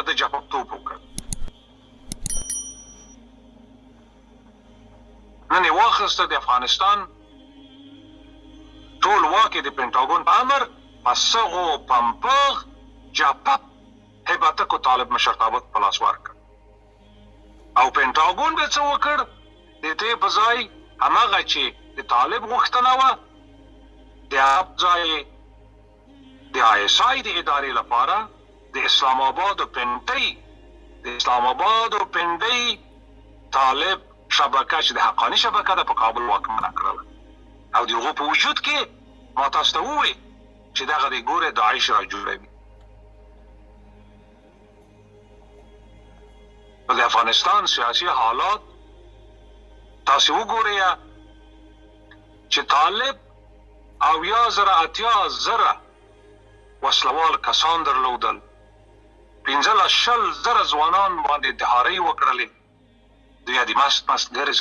د جپبتوب وکړ. نن یې واخیسته د افغانستان ټول واک د پینټاګون په امر په سغو پمپغ جپب هیبتکو طالب مشرتابه په لاس ورکړ. او پینټاګون به څه وکړ؟ د دې په ځای هماغه چې د طالب غوښتنه وه د هغه په ځای د ISI د ادارې لپاره د اسلام آباد طالب شبکه چې د حقاني شبکه ده په کابل واکمنه کړله. او د هغو په وجود کې ما تاسو ته ووایي چې دغه د ګوره داعش را جوړوي. د افغانستان سیاسي حالات تاسو وګورئ چې طالب 80,000 وسلوال کسان درلودل، 15,000 ځوانان باندې دهارۍ وکړلې، دوی د مست ګرځ.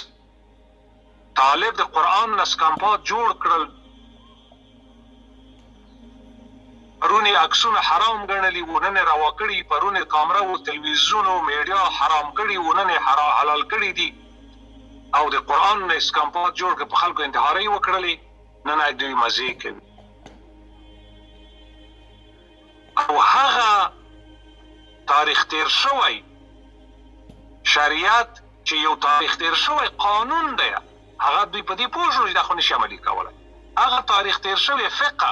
طالب د قرآن نسکمپات جوړ کړل، پرون یې عکسونه حرام ګڼلي وو، نن یې روا کړي، پرون یې کامره و تلویزیون و میډیا حرام کړي وو، نن یې حلال کړي دي. او د قرآن نسکمپات جوړ کړ، په خلکو انتحارۍ وکړلې، نن دوی مزې کوي. او هغه تاریخ تیر شوی شریعت چې یو تاریخ تیر شوی قانون دی، هغه دوی په دې پوه شول چې دا خو نشي عملي کولی. هغه تاریخ تیر شوی فقه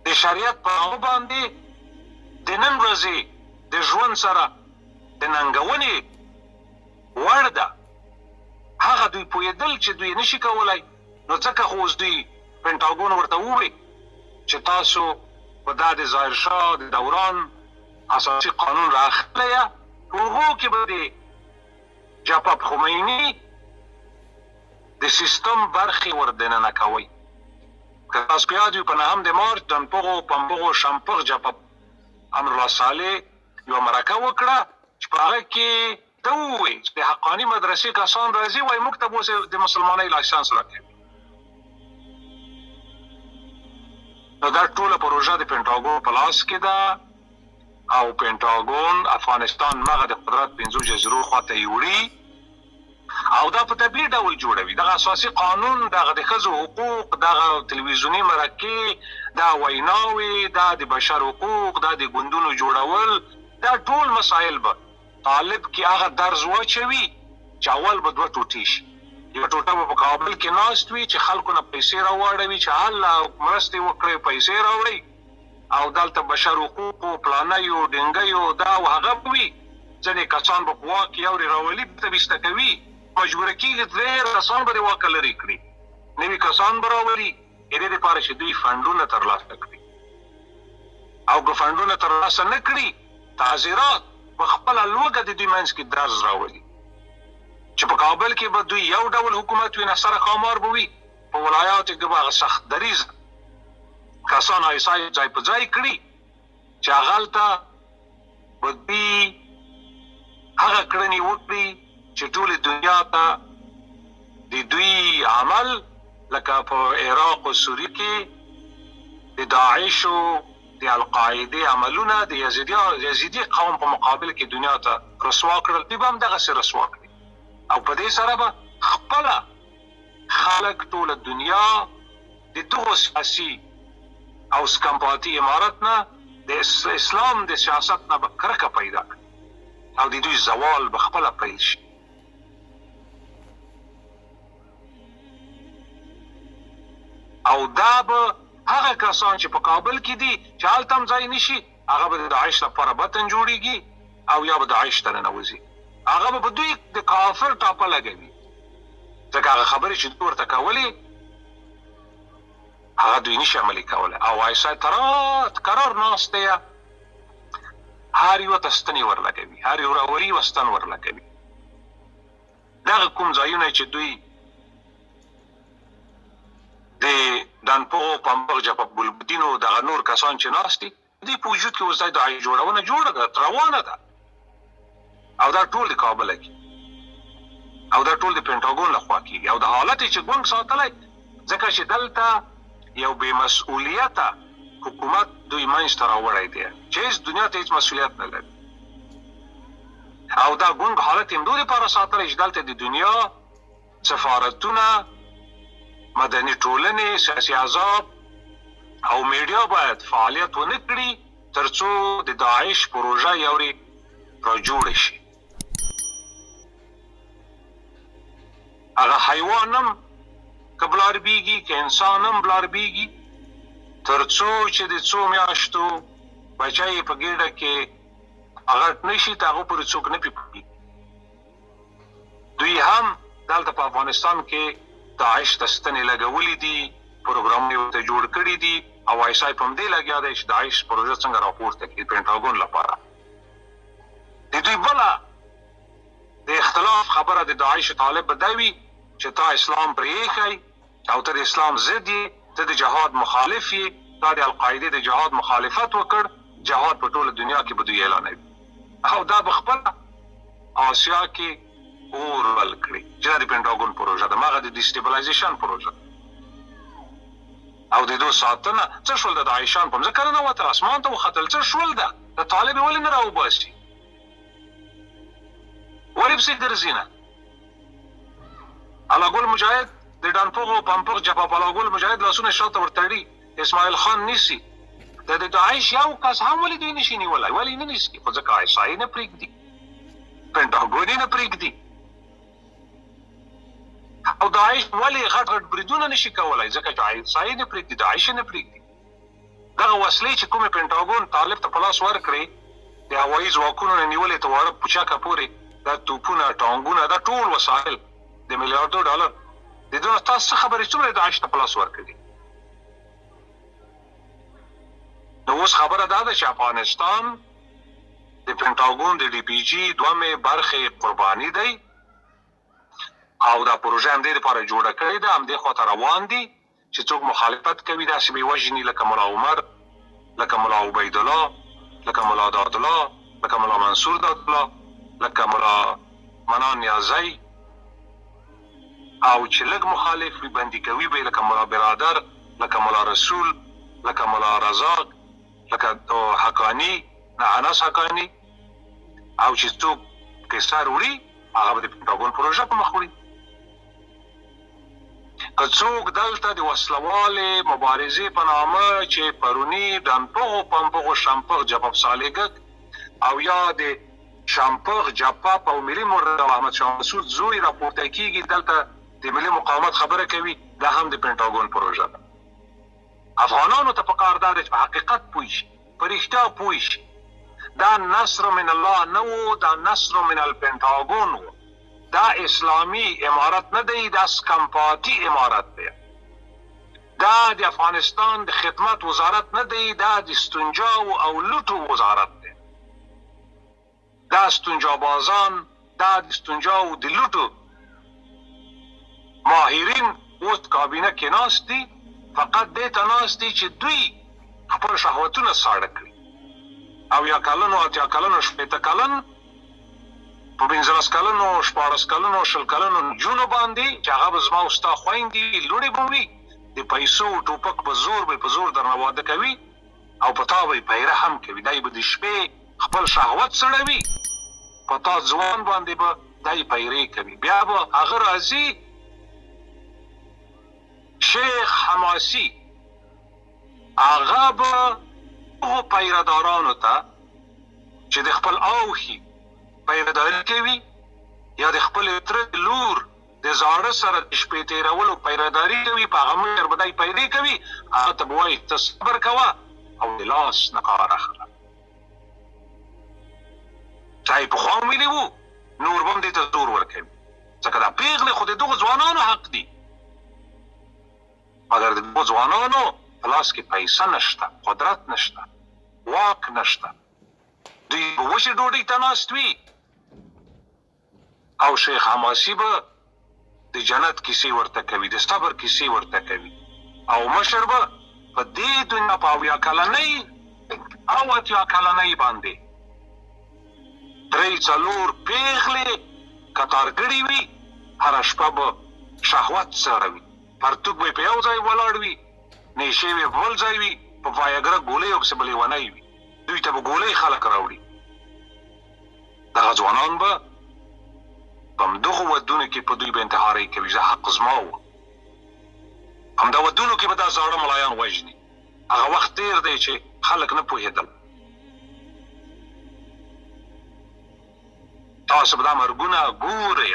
د شریعت په هغه باندې د نن ورځې د ژوند سره د ننګونې وړ ده. هغه دوی پوهېدل چې دوی نشي کولی، نو ځکه خو اوس دوی پینټاګون ورته ووایي چې تاسو په دا د ظاهرشاه د دوران اساسي قانون راخلی یا په هغو کې به د جپب خمیني د سیستم برخې ور دننه کوئ. که تاسو په یاد وي په 9 مارچ دنپغو پمبغو شمپغ جپب امرالله صالح یوه مرکه وکړه چې په هغه کې ده ووایي چې د حقاني مدرسې کسان راځي وایي موږ ته به اوس د مسلمانۍ لایسنس راکوي. نو دا ټوله پروژه د پینټاګون په لاس کې ده، او پینټاګون افغانستان مغه د قدرت 5 جزیرو خواته یې وړي، او دا په طبیعي ډول جوړوي. دغه اساسي قانون، دغه د ښځو حقوق، دغه تلویزیوني مرکې، دا ویناوې، دا د بشر حقوق، دا د ګوندونو جوړول، دا ټول مسایل به طالب کې هغه درز واچوي چې اول به 2 ټوټې شي. یوه ټوټه به په کابل کې ناست وي چې خلکو نه پیسې راواړوي چې هله مرستې وکړئ، پیسې راوړئ، او دلته بشر حقوقو پلانیو ډینګیو دا او هغه به وي. ځینې کسان به په واک کې اورې راولي ته ویسته کوي، مجبوره کېږي ډېر کسان به د واکه لرې کړي، نوي کسان به راولي د دې دپاره چې دوی فنډونه ترلاسه کړي. او که فنډونه ترلاسه نه کړي، تعزیرات په خپله لوږه د دوی منځ کې درز راولي چې په کابل کې به دوی یو ډول حکومت وي، نصره ښامار به وي، په ولایاتو کې به هغه سخت دریځ کسان ISI ځای په ځای کړي چې هغلته به دوی هغه کړنې وکړي چې ټولې دنیا ته د دوی عمل لکه په عراق او سوریه کې د داعشو د القاعدې عملونه د یزیدي قوم په مقابل کې دنیا ته رسوا کړل، دوی به هم دغسې رسوا کړي. او په دې سره به خپله خلک ټوله دنیا د دغو سیاسي او سکمپاتي عمارت نه د اسلام د سیاست نه به کرکه پیدا کړي، او د دوی زوال به خپله پیل شي. او دا به هغه کسان چې په کابل کې دي چې هلته هم ځای نشي، هغه به د داعش لپاره بطن جوړېږي او یا به داعش ته ننوځي. هغه به په دوی د کافر ټاپه لګوي، ځکه هغه خبرې چې دوی ورته کولې هغه دوی نشي عملي کولی. او ISI قرار ناست دی، هر یوه ته ستنې ورلګوي، هر یو راوري یوه ستن ورلګوي. دغه کوم ځایونه چې دوی د دانپغو پمبغ جپب ګلبدینو دغه نور کسان چې ناست دي، دوی په وجود کې اوس دا جوړونه جوړه ده، روانه ده، او دا ټول د کابله کې، او دا ټول د پینټاګون لخوا کېږي. او د حالت یې چې ګونګ ساتلی، ځکه چې دلته یو بې مسؤلیته حکومت دوی منځ ته راوړی دی چې هېڅ دنیا ته هېڅ مسؤلیت نه لري او دا ګونګ حالت یې همدې لپاره ساتلی چې دلته د دنیا سفارتونه مدني ټولنې سیاسي احزاب او میډیا باید فعالیت ونه کړي تر څو د داعش پروژه یورې راجوړه شي هغه حیوان هم که بلاربیږي که انسان هم بلاربیږي تر څو چې د څو میاشتو بچی یې په ګېډه کې هغه نه شي ته هغه پورې څوک نه پوهېږي دوی هم دلته په افغانستان کې داعش ته ستنې لګولې دي پروګرامونه یې ورته جوړ کړي دي او آی اس آی په همدې لګیا دی چې داعش پروژه څنګه راپورته کړي پینټاګون لپاره د دوی بله د اختلاف خبره د داعش طالب به دا وي چې تا اسلام پرېښی او ته د اسلام ضد یې ته د جهاد مخالف یې تا د القاعدې د جهاد مخالفت وکړ جهاد په ټوله دنیا کې به دوی اعلانوي او دا به خپله آسیا کې اور بل کړي چې دا د پینټاګون پروژه ده هغه د ډیسټیبلایزیشن پروژه او د دوی ساتنه څه شول د داعشان په مځکه ننوتل اسمان ته وختل څه شول ده د طالب ولې نه راوباسي ولې پسې ګرځي نه الله مجاهد د ډانپوغو پمپغ جبهه الله مجاهد لاسونه شاته ورتړي اسماعیل خان نیسي د داعش یو کس هم ولې دوی نشي نیولی ولې نه نیسي خو ځکه آی اس آی نه پرېږدي پینټاګون یې نه پرېږدي او داعش ولې غټ غټ بریدونه نشي کولی ځکه چې آی اس آی نه پرېږدي داعش یې نه پرېږدي دغه وسلې چې کومې پینټاګون طالب ته په لاس ورکړې د هوایي ځواکونو نه نیولې ته واړه پوچاکه پورې دا توپونه ټانګونه دا ټول وسایل د میلیاردو ډالر د دوی تاسو څه خبرې څومره داعش ته په لاس ورکړي نو اوس خبره دا ده چې افغانستان د پینټاګون د ډي پي جي دومې برخې قرباني دی او دا پروژه همدې لپاره جوړه کړې ده همدې خواته روان دي چې څوک مخالفت کوي داسې به یې وژني لکه ملا عمر لکه ملا عبیدالله لکه ملا دادالله لکه ملا منصور دادالله لکه ملا منان نیازی او چې لږ مخالف وي بندي کوي به لکه ملا برادر لکه ملا رسول لکه ملا رزاق لکه حقانی انس حقانی او چې څوک کیسار وړي هغه به د پینټاګون پروژه په مخ وړي که څوک دلته د وسلوالې مبارزې په نامه چې پروني ډانپغو پمپغو شامپغ جپاپ سالېګک او یا د شامپغ جپاپ او ملي مرد احمد شاه مسعود زوی راپورته کیږي دلته د ملي مقاومت خبره کوي دا هم د پینټاګون پروژه ده افغانانو ته پکار ده چې په حقیقت پوه شي په رښتیا پوه شي دا نصر من الله نه و دا نصر من الپینټاګون و دا اسلامي امارت نه دی دا سکمپاتي امارت دی دا د افغانستان د خدمت وزارت نه دی دا د استنجاو او لوټو وزارت دی دا استنجابازان دا د استنجاو د لوټو ماهرین اوس کابینه کې ناست دي فقط دې ته ناست دي چې دوی خپل شهوتونه ساړه کړي او یا کلن او اتیا کلن او شپېته کلن په 15 کلنو 14 کلنو 20 کلنو نجونو باندې چې هغه به زما او ستا خویندې لوڼې به وي د پیسو ټوپک په زور درنه واده کوي او په تا به یې پیره هم کوي دا یې به د شپې خپل شهوت سړوي په تا ځوان باندې به دا یې پیرې کوي بیا به هغه راځي شیخ حماسی هغه به هغو پیردارانو ته چې د خپل اوښي پیرداري کوي یا د خپل تره لور د زاړه سره د شپې تېرولو پیرداري کوي په هغه مشر به دی پیرې کوي هغه ته به وایي ته صبر کوه او د لاس نه کار اخله چا یې پخوا ویلي وو نور به هم دې ته زور ورکوي ځکه دا پېغلې خو د دغو ځوانانو حق دي مګر د دغو ځوانانو په لاس کې پیسه نشته قدرت نشته واک نشته دوی به وچې ډوډۍ ته ناست وي او شیخ حماسي به د جنت کیسې ورته کوي د صبر کیسې ورته کوي او مشر به په دې دنیا په 80 کلنۍ او 80 کلنۍ باندې 3-4 پېغلې کتار کړي وي هره شپه به شهوت څړوي پرتوګ به یې په یو ځای ولاړ وي نیشې به یې په بل ځای وي په وایګره ګولۍ او پسې به لیونی وي دوی ته به ګولۍ خلک راوړي دغه ځوانان به په همدغو ودونو کې په دوی به انتحارۍ کوي زه حق زما و همدا ودونو کې به دا زاړه ملایان وژني هغه وخت تېر دی چې خلک نه پوهېدل تاسو به دا مرګونه ګورئ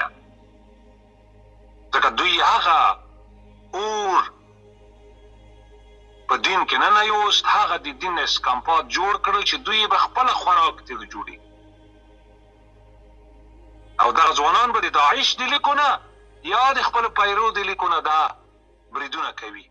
ځکه دوی هغه اور په دین کې نه یوست هغه د دین اسکامپات جوړ کړل چې دوی به خپله خوراک ترې جوړي او دغه ځوانان به د داعش د لیکونه یا د خپلو پیرو د لیکونه دا بریدونه کوي